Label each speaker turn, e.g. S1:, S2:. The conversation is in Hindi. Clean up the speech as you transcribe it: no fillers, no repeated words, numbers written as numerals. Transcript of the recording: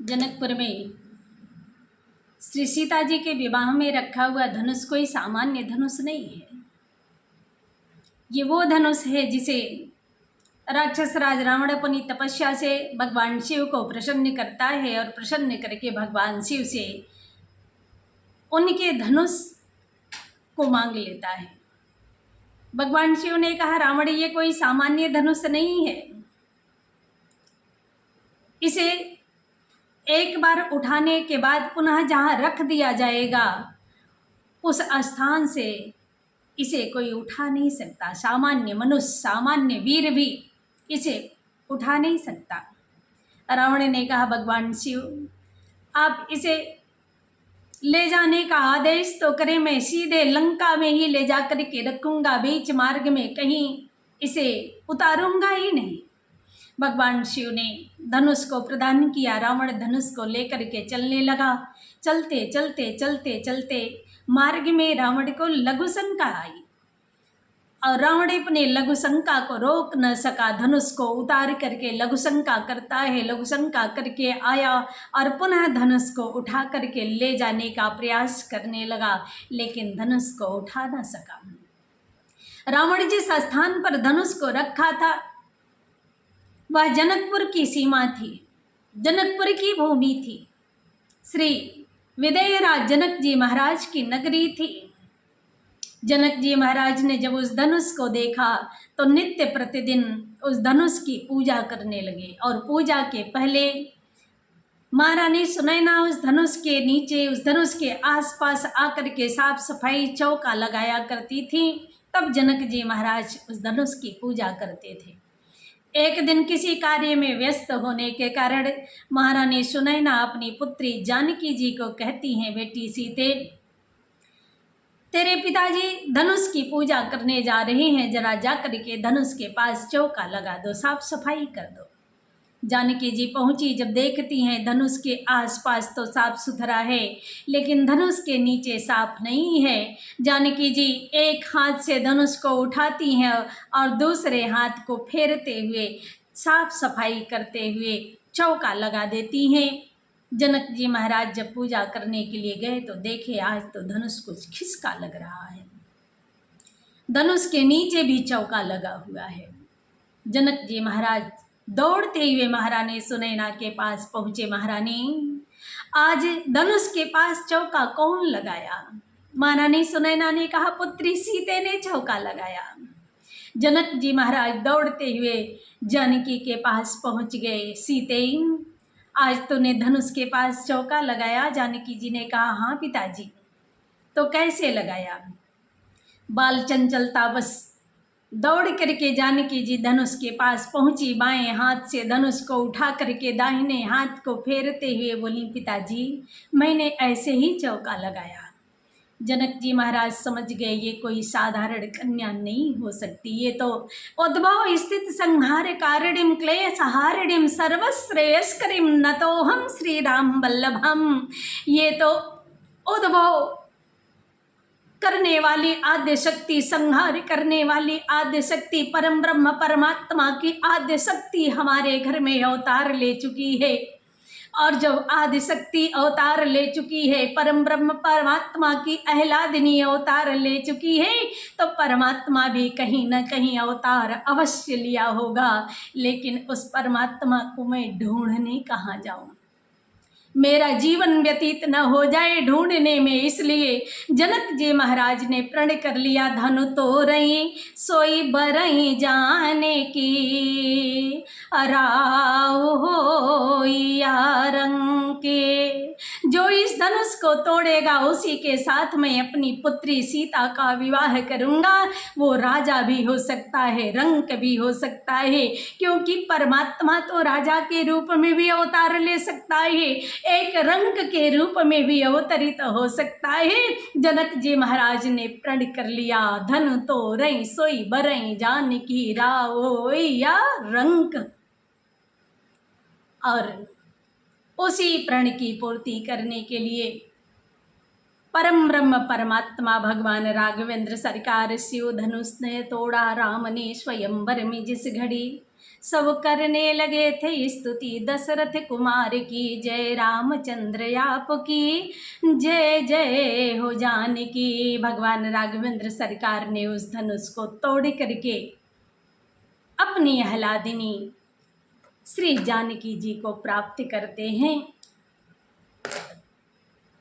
S1: जनकपुर में श्री सीता जी के विवाह में रखा हुआ धनुष कोई सामान्य धनुष नहीं है। ये वो धनुष है जिसे राक्षस राज रावण अपनी तपस्या से भगवान शिव को प्रसन्न करता है और प्रसन्न करके भगवान शिव से उनके धनुष को मांग लेता है। भगवान शिव ने कहा, रावण ये कोई सामान्य धनुष नहीं है, इसे एक बार उठाने के बाद पुनः जहाँ रख दिया जाएगा उस स्थान से इसे कोई उठा नहीं सकता। सामान्य मनुष्य, सामान्य वीर भी इसे उठा नहीं सकता। रावण ने कहा, भगवान शिव आप इसे ले जाने का आदेश तो करें, मैं सीधे लंका में ही ले जा कर के रखूँगा, बीच मार्ग में कहीं इसे उतारूँगा ही नहीं। भगवान शिव ने धनुष को प्रदान किया। रावण धनुष को लेकर के चलने लगा। चलते चलते चलते चलते मार्ग में रावण को लघु शंका आई और रावण अपने लघु शंका को रोक न सका। धनुष को उतार करके लघु शंका करता है, लघु शंका करके आया और पुनः धनुष को उठा करके ले जाने का प्रयास करने लगा, लेकिन धनुष को उठा न सका। रावण जिस स्थान पर धनुष को रखा था वह जनकपुर की सीमा थी, जनकपुर की भूमि थी। श्री विदेहराज जनक जी महाराज की नगरी थी। जनक जी महाराज ने जब उस धनुष को देखा तो नित्य प्रतिदिन उस धनुष की पूजा करने लगे और पूजा के पहले महारानी सुनैना उस धनुष के नीचे, उस धनुष के आसपास आकर के साफ सफाई चौका लगाया करती थी। तब जनक जी महाराज उस धनुष की पूजा करते थे। एक दिन किसी कार्य में व्यस्त होने के कारण महारानी सुनैना अपनी पुत्री जानकी जी को कहती हैं, बेटी सीते तेरे पिताजी धनुष की पूजा करने जा रहे हैं, जरा जा कर के धनुष के पास चौका लगा दो, साफ सफाई कर दो। जानकी जी पहुंची, जब देखती हैं धनुष के आसपास तो साफ सुथरा है लेकिन धनुष के नीचे साफ नहीं है। जानकी जी एक हाथ से धनुष को उठाती हैं और दूसरे हाथ को फेरते हुए साफ सफाई करते हुए चौका लगा देती हैं। जनक जी महाराज जब पूजा करने के लिए गए तो देखे आज तो धनुष कुछ खिसका लग रहा है, धनुष के नीचे भी चौका लगा हुआ है। जनक जी महाराज दौड़ते हुए महारानी सुनैना के पास पहुँचे। महारानी आज धनुष के पास चौका कौन लगाया? महारानी सुनैना ने कहा, पुत्री सीते ने चौका लगाया। जनक जी महाराज दौड़ते हुए जानकी के पास पहुँच गए। सीते आज तूने धनुष के पास चौका लगाया? जानकी जी ने कहा, हाँ पिताजी। तो कैसे लगाया? बाल चंचलता बस दौड़ करके जानकी जी धनुष के पास पहुंची, बाएं हाथ से धनुष को उठा करके दाहिने हाथ को फेरते हुए बोली, पिताजी मैंने ऐसे ही चौका लगाया। जनक जी महाराज समझ गए ये कोई साधारण कन्या नहीं हो सकती, ये तो उद्भव स्थित संहार कारणिम क्लेश हारणिम सर्वश्रेयस्करिम न तो हम श्री राम वल्लभम, ये तो उद्भव करने वाली आद्य शक्ति, संहार करने वाली आद्य शक्ति, परम ब्रह्म परमात्मा की आद्य शक्ति हमारे घर में अवतार ले चुकी है। और जब आदि शक्ति अवतार ले चुकी है, परम ब्रह्म परमात्मा की अहलादिनी अवतार ले चुकी है, तो परमात्मा भी कहीं न कहीं अवतार अवश्य लिया होगा। लेकिन उस परमात्मा को मैं ढूंढने कहाँ जाऊँ? मेरा जीवन व्यतीत न हो जाए ढूंढने में, इसलिए जनक जी महाराज ने प्रण कर लिया, धनु तोरई सोई बरई जाने की, राव हो या रंग के। जो इस धनुष को तोड़ेगा उसी के साथ मैं अपनी पुत्री सीता का विवाह करूंगा। वो राजा भी हो सकता है, रंक भी हो सकता है, क्योंकि परमात्मा तो राजा के रूप में भी अवतार ले सकता है, एक रंग के रूप में भी अवतरित हो सकता है। जनक जी महाराज ने प्रण कर लिया, धनु तोरई सोई बरई जानकी राव या रंक। और उसी प्रण की पूर्ति करने के लिए परम ब्रह्म परमात्मा भगवान राघवेंद्र सरकार शिव धनुष ने तोड़ा। राम ने स्वयंवर में जिस घड़ी सब करने लगे थे स्तुति दशरथ कुमार की। जय रामचंद्र आपकी जय जय हो जानकी। भगवान राघवेंद्र सरकार ने उस धनुष को तोड़ करके अपनी आह्लादिनी श्री जानकी जी को प्राप्त करते हैं।